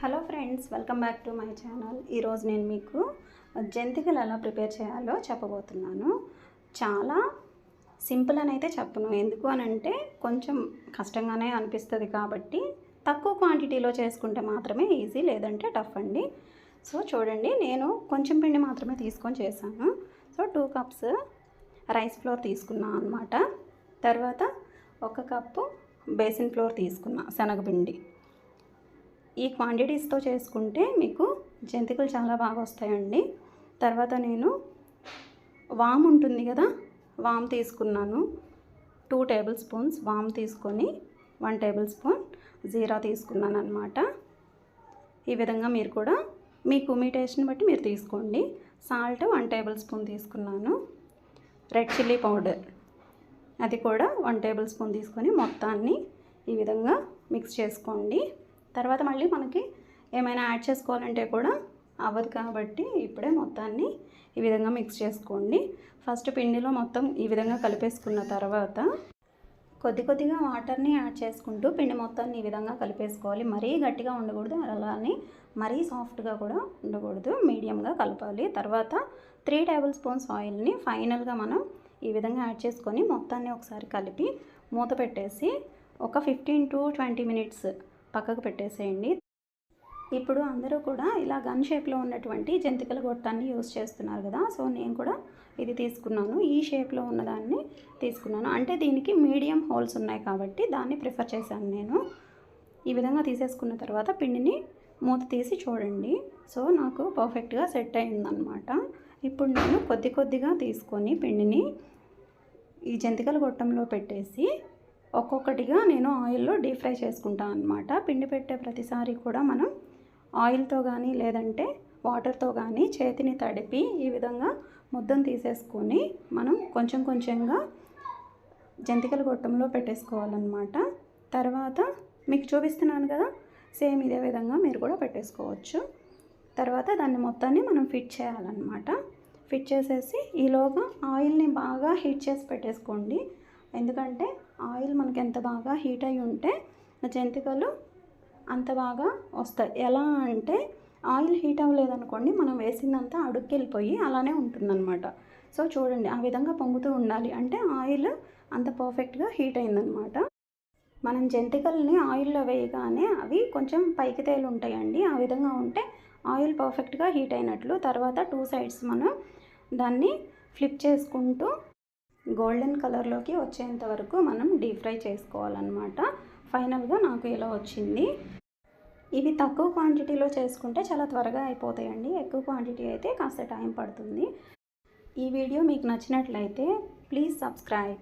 Hello friends, welcome back to my channel. ఈరోజు నేను మీకు జంతికలు ఎలా ప్రిపేర్ చేయాలో చెప్పబోతున్నాను. చాలా సింపుల్ అని అయితే చెప్పను, ఎందుకు అని అంటే కొంచెం కష్టంగానే అనిపిస్తుంది కాబట్టి తక్కువ క్వాంటిటీలో చేసుకుంటే మాత్రమే ఈజీ, లేదంటే టఫ్ అండి. సో చూడండి, నేను కొంచెం పిండి మాత్రమే తీసుకొని చేశాను. సో 2 కప్స్ రైస్ ఫ్లోర్ తీసుకున్నాను అనమాట. తర్వాత 1 కప్పు బేసిన్ ఫ్లోర్ తీసుకున్నా, శనగపిండి. ఈ క్వాంటిటీస్తో చేసుకుంటే మీకు జంతికలు చాలా బాగా వస్తాయండి. తర్వాత నేను వామ్ ఉంటుంది కదా, వామ్ తీసుకున్నాను. 2 టేబుల్ స్పూన్స్ వామ్ తీసుకొని 1 టేబుల్ స్పూన్ జీరా తీసుకున్నాను అనమాట. ఈ విధంగా మీరు కూడా మీ టేస్ట్ని బట్టి మీరు తీసుకోండి. సాల్ట్ 1 టేబుల్ స్పూన్ తీసుకున్నాను. రెడ్ చిల్లీ పౌడర్ అది కూడా 1 టేబుల్ స్పూన్ తీసుకొని మొత్తాన్ని ఈ విధంగా మిక్స్ చేసుకోండి. తర్వాత మళ్ళీ మనకి ఏమైనా యాడ్ చేసుకోవాలంటే కూడా అవ్వదు కాబట్టి ఇప్పుడే మొత్తాన్ని ఈ విధంగా మిక్స్ చేసుకోండి. ఫస్ట్ పిండిలో మొత్తం ఈ విధంగా కలిపేసుకున్న తర్వాత కొద్దిగా వాటర్ని యాడ్ చేసుకుంటూ పిండి మొత్తాన్ని ఈ విధంగా కలిపేసుకోవాలి. మరీ గట్టిగా ఉండకూడదు, అలానే మరీ సాఫ్ట్గా కూడా ఉండకూడదు, మీడియంగా కలపాలి. తర్వాత 3 టేబుల్ స్పూన్స్ ఆయిల్ని ఫైనల్గా మనం ఈ విధంగా యాడ్ చేసుకొని మొత్తాన్ని ఒకసారి కలిపి మూత పెట్టేసి ఒక 15 to 20 మినిట్స్ పక్కకు పెట్టేసేయండి. ఇప్పుడు అందరూ కూడా ఇలా గన్ షేప్లో ఉన్నటువంటి జంతికల గొట్టాన్ని యూస్ చేస్తున్నారు కదా, సో నేను కూడా ఇది తీసుకున్నాను. ఈ షేప్లో ఉన్నదాన్ని తీసుకున్నాను, అంటే దీనికి మీడియం హోల్స్ ఉన్నాయి కాబట్టి దాన్ని ప్రిఫర్ చేశాను నేను. ఈ విధంగా తీసేసుకున్న తర్వాత పిండిని మూత తీసి చూడండి. సో నాకు పర్ఫెక్ట్గా సెట్ అయిందనమాట. ఇప్పుడు నేను కొద్దిగా తీసుకొని పిండిని ఈ జంతికల గొట్టంలో పెట్టేసి ఒక్కొక్కటిగా నేను ఆయిల్లో డీప్ ఫ్రై చేసుకుంటాను అనమాట. పిండి పెట్టే ప్రతిసారి కూడా మనం ఆయిల్తో కానీ లేదంటే వాటర్తో కానీ చేతిని తడిపి ఈ విధంగా ముద్దను తీసేసుకొని మనం కొంచెంగా జంతికల గొట్టంలో పెట్టేసుకోవాలన్నమాట. తర్వాత మీకు చూపిస్తున్నాను కదా, సేమ్ ఇదే విధంగా మీరు కూడా పెట్టేసుకోవచ్చు. తర్వాత దాన్ని మొత్తాన్ని మనం ఫిట్ చేయాలన్నమాట. ఫిట్ చేసేసి ఈలోగా ఆయిల్ని బాగా హీట్ చేసి పెట్టేసుకోండి. ఎందుకంటే ఆయిల్ మనకి ఎంత బాగా హీట్ అయి ఉంటే జంతికలు అంత బాగా వస్తాయి. ఎలా అంటే ఆయిల్ హీట్ అవ్వలేదనుకోండి, మనం వేసిందంతా అడుక్కి వెళ్ళిపోయి అలానే ఉంటుందన్నమాట. సో చూడండి, ఆ విధంగా పొంగుతూ ఉండాలి, అంటే ఆయిల్ అంత పర్ఫెక్ట్గా హీట్ అయిందనమాట. మనం జంతికల్ని ఆయిల్లో వేయగానే అవి కొంచెం పైకి తేలి ఉంటాయండి. ఆ విధంగా ఉంటే ఆయిల్ పర్ఫెక్ట్గా హీట్ అయినట్లు. తర్వాత 2 సైడ్స్ మనం దాన్ని ఫ్లిప్ చేసుకుంటూ గోల్డెన్ కలర్లోకి వచ్చేంత వరకు మనం డీప్ ఫ్రై చేసుకోవాలన్నమాట. ఫైనల్గా నాకు ఇలా వచ్చింది. ఇవి తక్కువ క్వాంటిటీలో చేసుకుంటే చాలా త్వరగా అయిపోతాయండి. ఎక్కువ క్వాంటిటీ అయితే కాస్త టైం పడుతుంది. ఈ వీడియో మీకు నచ్చినట్లయితే ప్లీజ్ సబ్స్క్రైబ్.